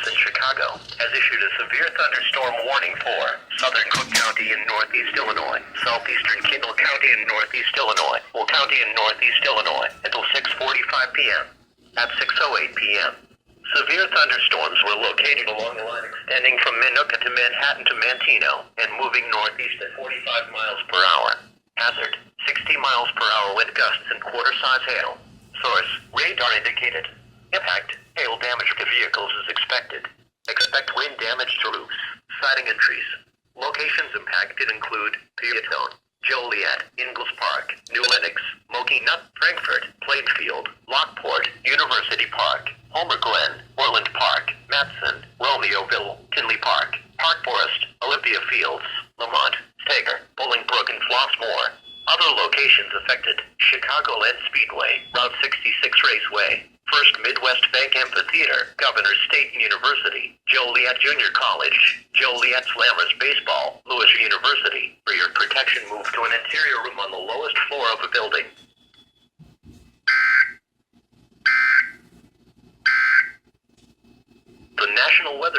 in Chicago has issued a severe thunderstorm warning for southern Cook County in northeast Illinois, southeastern Kendall County in northeast Illinois, Will County in northeast Illinois until 6:45 p.m. At 6:08 p.m., severe thunderstorms were located along the line extending from Minooka to Manhattan to Manteno and moving northeast at 45 miles per hour. Hazard, 60 miles per hour wind gusts and quarter-size hail. Source, radar indicated. Impact, hail damage to vehicles is expected. Expect wind damage to roofs, siding and trees. Locations impacted include Peatone, Joliet, Ingalls Park, New Lenox, Moki Nut, Frankfurt, Plainfield, Lockport, University Park, Homer Glen, Orland Park, Matson, Romeoville, Tinley Park, Park Forest, Olympia Fields, Lamont, Stager, Bolingbrook, and Flossmoor. Other locations affected: Chicagoland Speedway, Route 66 Raceway, First Midwest Bank Amphitheater, Governors State University, Joliet Junior College, Joliet Slammers Baseball, Lewis University. For your protection, move to an interior room on the lowest floor of a building. The National Weather